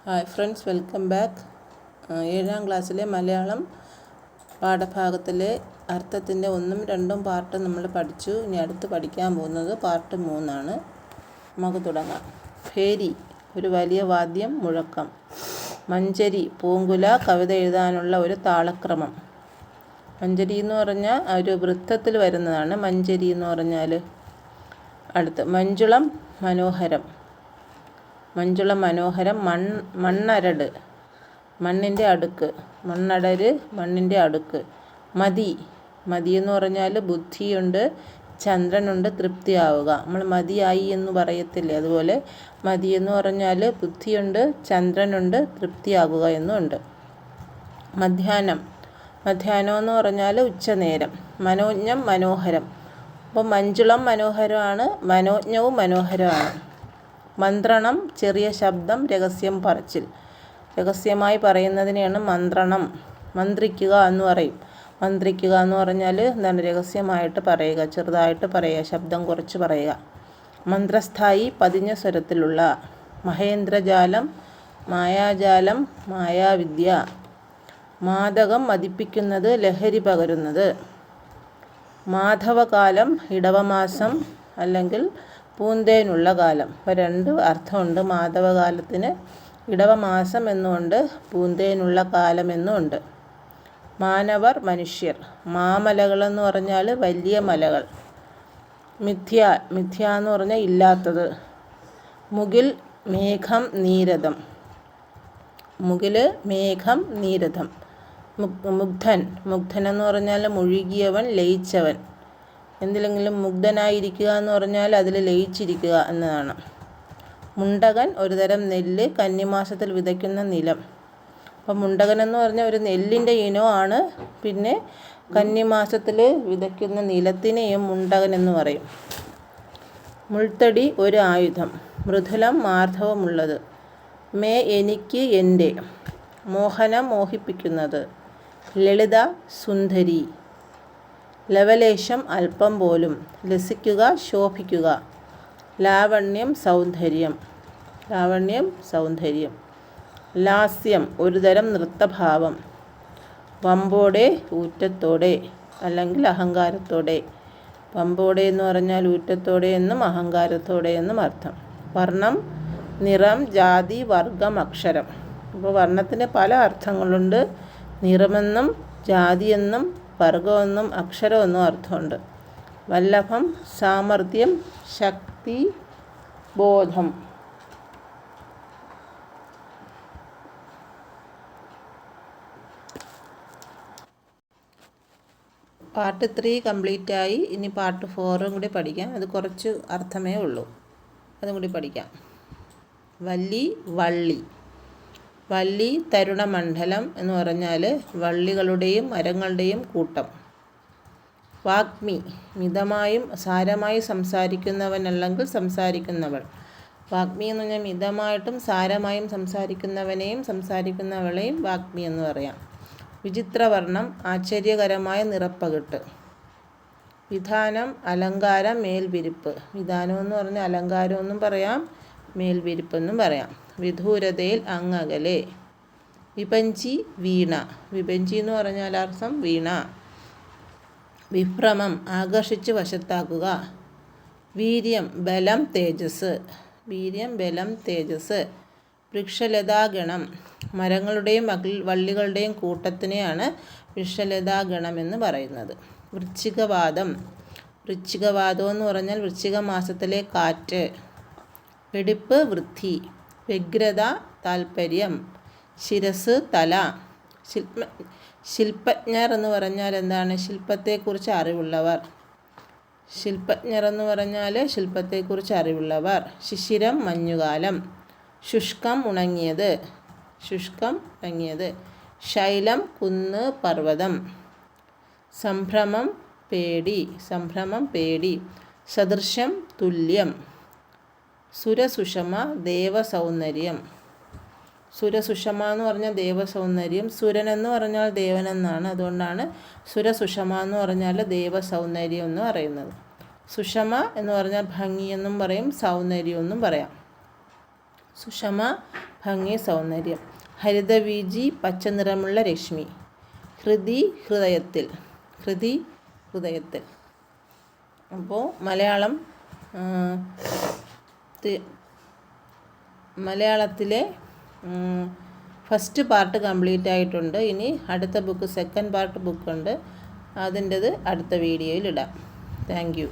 Hi friends, welcome back. 7ാം ക്ലാസ്സിലെ Malayalam പാഠഭാഗത്തിലെ അർത്ഥത്തിൻ്റെ 1ഉം 2ഉം part നമ്മൾ പഠിച്ചു. ഇനി അടുത്ത് പഠിക്കാൻ പോകുന്നത് പാർട്ട് 3 നമുക്ക് തുടങ്ങാം. ഫേരി, ഒരു വലിയ വാദ്യം, മുഴക്കം. മഞ്ചരി, പൂങ്കുല, കവിത എഴുതാനുള്ള ഒരു താളക്രമം. മഞ്ചരി എന്ന് പറഞ്ഞാൽ ഒരു വൃത്തത്തിൽ വരുന്നതാണ് മഞ്ചരി എന്ന് പറഞ്ഞാൽ. അടുത്ത് മഞ്ജുളം, മനോഹരം. മഞ്ജുളം, മനോഹരം. മണ്ണരട്, മണ്ണിൻ്റെ അടുക്ക്. മണ്ണടര്, മണ്ണിൻ്റെ അടുക്ക്. മതി, മതി എന്ന് പറഞ്ഞാൽ ബുദ്ധിയുണ്ട്, ചന്ദ്രനുണ്ട്, തൃപ്തിയാവുക. നമ്മൾ മതിയായി എന്ന് പറയത്തില്ലേ, അതുപോലെ മതി എന്ന് പറഞ്ഞാൽ ബുദ്ധിയുണ്ട്, ചന്ദ്രനുണ്ട്, തൃപ്തിയാകുക എന്നുണ്ട്. മധ്യാഹ്നം, മധ്യാഹ്നം എന്ന് പറഞ്ഞാൽ ഉച്ചനേരം. മനോജ്ഞം, മനോഹരം. അപ്പോൾ മഞ്ജുളം മനോഹരമാണ്, മനോജ്ഞവും മനോഹരമാണ്. മന്ത്രണം, ചെറിയ ശബ്ദം, രഹസ്യം പറച്ചിൽ. രഹസ്യമായി പറയുന്നതിനെയാണ് മന്ത്രണം. മന്ത്രിക്കുക എന്ന് പറയും. മന്ത്രിക്കുക എന്ന് പറഞ്ഞാൽ എന്താണ്? രഹസ്യമായിട്ട് പറയുക, ചെറുതായിട്ട് പറയുക, ശബ്ദം കുറച്ച് പറയുക. മന്ത്രസ്ഥായി, പതിഞ്ഞ സ്വരത്തിലുള്ള. മഹേന്ദ്രജാലം, മായാജാലം, മായാവിദ്യ. മാദകം, മതിപ്പിക്കുന്നത്, ലഹരി പകരുന്നത്. മാധവകാലം, ഇടവമാസം അല്ലെങ്കിൽ പൂന്തേനുള്ള കാലം. അപ്പോൾ 2 അർത്ഥമുണ്ട്. മാധവകാലത്തിന് ഇടവമാസം എന്നുമുണ്ട്, പൂന്തേനുള്ള കാലം എന്നുമുണ്ട്. മാനവർ, മനുഷ്യർ. മാമലകളെന്ന് പറഞ്ഞാൽ വലിയ മലകൾ. മിഥ്യ, മിഥ്യ എന്ന് പറഞ്ഞാൽ ഇല്ലാത്തത്. മുകിൽ, മേഘം, നീരദം. മുകിൽ, മേഘം, നീരദം. മുഗ്ധൻ, മുഗ്ധൻ എന്ന് പറഞ്ഞാൽ മുഴുകിയവൻ, ലയിച്ചവൻ. എന്തിലെങ്കിലും മുഗ്ധനായിരിക്കുക എന്ന് പറഞ്ഞാൽ അതിൽ ലയിച്ചിരിക്കുക എന്നതാണ്. മുണ്ടകൻ, ഒരുതരം നെല്ല്, കന്നിമാസത്തിൽ വിതയ്ക്കുന്ന നിലം. അപ്പം മുണ്ടകൻ എന്ന് പറഞ്ഞാൽ ഒരു നെല്ലിൻ്റെ ഇനമാണ്. പിന്നെ കന്നിമാസത്തിൽ വിതയ്ക്കുന്ന നിലത്തിനെയും മുണ്ടകൻ എന്ന് പറയും. മുൾത്തടി, ഒരു ആയുധം. മൃദുലം, മാർദ്ദവമുള്ളത്. എനിക്ക്, എൻ്റെ. മോഹനം, മോഹിപ്പിക്കുന്നത്. ലളിത, സുന്ദരി. ലവലേശം, അല്പം പോലും. ലസിക്കുക, ശോഭിക്കുക. ലാവണ്യം, സൗന്ദര്യം. ലാവണ്യം, സൗന്ദര്യം. ലാസ്യം, ഒരുതരം നൃത്തഭാവം. വമ്പോടെ, ഊറ്റത്തോടെ അല്ലെങ്കിൽ അഹങ്കാരത്തോടെ. വമ്പോടെ എന്ന് പറഞ്ഞാൽ ഊറ്റത്തോടെ എന്നും അഹങ്കാരത്തോടെ എന്നും അർത്ഥം. വർണ്ണം, നിറം, ജാതി, വർഗം, അക്ഷരം. അപ്പോൾ വർണ്ണത്തിന് പല അർത്ഥങ്ങളുണ്ട്. നിറമെന്നും ജാതിയെന്നും വർഗമെന്നും അക്ഷരമെന്നും അർത്ഥമുണ്ട്. വല്ലഭം, സാമർഥ്യം, ശക്തി, ബോധം. പാർട്ട് 3 കംപ്ലീറ്റ് ആയി. ഇനി പാർട്ട് 4 കൂടി പഠിക്കാം. അത് കുറച്ച് അർത്ഥമേ ഉള്ളൂ, അതും കൂടി പഠിക്കാം. വല്ലി, വള്ളി. വല്ലി, തരുണമണ്ഡലം എന്ന് പറഞ്ഞാൽ വള്ളികളുടെയും മരങ്ങളുടെയും കൂട്ടം. വാഗ്മി, മിതമായും സാരമായി സംസാരിക്കുന്നവൻ അല്ലെങ്കിൽ സംസാരിക്കുന്നവൾ. വാഗ്മി എന്ന് പറഞ്ഞാൽ മിതമായിട്ടും സാരമായും സംസാരിക്കുന്നവനെയും സംസാരിക്കുന്നവളെയും വാഗ്മി എന്ന് പറയാം. വിചിത്രവർണ്ണം, ആശ്ചര്യകരമായ നിറപ്പകിട്ട്. വിധാനം, അലങ്കാരം, മേൽവിരിപ്പ്. വിധാനം എന്ന് പറഞ്ഞാൽ അലങ്കാരം എന്നും പറയാം, മേൽവിരിപ്പെന്നും പറയാം. വിദൂരതയിൽ, അങ്ങകലെ. വിപഞ്ചി, വീണ. വിപഞ്ചി എന്ന് പറഞ്ഞാൽ അർത്ഥം വീണ. വിഭ്രമം, ആകർഷിച്ച് വശത്താക്കുക. വീര്യം, ബലം, തേജസ്. വീര്യം, ബലം, തേജസ്. വൃക്ഷലതാഗണം, മരങ്ങളുടെയും വള്ളികളുടെയും കൂട്ടത്തിനെയാണ് വൃക്ഷലതാഗണം എന്ന് പറയുന്നത്. വൃശ്ചികവാദം. വൃശ്ചികവാദം എന്ന് പറഞ്ഞാൽ വൃശ്ചിക മാസത്തിലെ കാറ്റ്. വെടിപ്പ്, വൃദ്ധി. വ്യഗ്രത, താൽപ്പര്യം. ശിരസ്, തല. ശില്പജ്ഞർ എന്ന് പറഞ്ഞാൽ എന്താണ്? ശില്പത്തെക്കുറിച്ച് അറിവുള്ളവർ. ശില്പജ്ഞർ എന്ന് പറഞ്ഞാൽ ശില്പത്തെക്കുറിച്ച് അറിവുള്ളവർ. ശിശിരം, മഞ്ഞുകാലം. ശുഷ്കം, ഉണങ്ങിയത്. ശുഷ്കം, ഉണങ്ങിയത്. ശൈലം, കുന്ന്, പർവ്വതം. സംഭ്രമം, പേടി. സംഭ്രമം, പേടി. സദൃശം, തുല്യം. സുരസുഷമ, ദേവസൗന്ദര്യം. സുരസുഷമ എന്ന് പറഞ്ഞാൽ ദേവസൗന്ദര്യം. സുരൻ എന്ന് പറഞ്ഞാൽ ദേവനെന്നാണ്, അതുകൊണ്ടാണ് സുരസുഷമ എന്ന് പറഞ്ഞാൽ ദേവസൗന്ദര്യം എന്ന് പറയുന്നത്. സുഷമ എന്ന് പറഞ്ഞാൽ ഭംഗി എന്നും പറയും, സൗന്ദര്യം എന്നും പറയാം. സുഷമ ഭംഗി സൗന്ദര്യം. ഹരിതവീജി പച്ച നിറമുള്ള രശ്മി. ഹൃദി ഹൃദയത്തിൽ. ഹൃദി ഹൃദയത്തിൽ. അപ്പോൾ മലയാളത്തിലെ ഫസ്റ്റ് പാർട്ട് കംപ്ലീറ്റ് ആയിട്ടുണ്ട്. ഇനി അടുത്ത ബുക്ക് സെക്കൻഡ് പാർട്ട് ബുക്കുണ്ട്. അതിൻ്റെത് അടുത്ത വീഡിയോയിൽ ഇടാം. Thank you.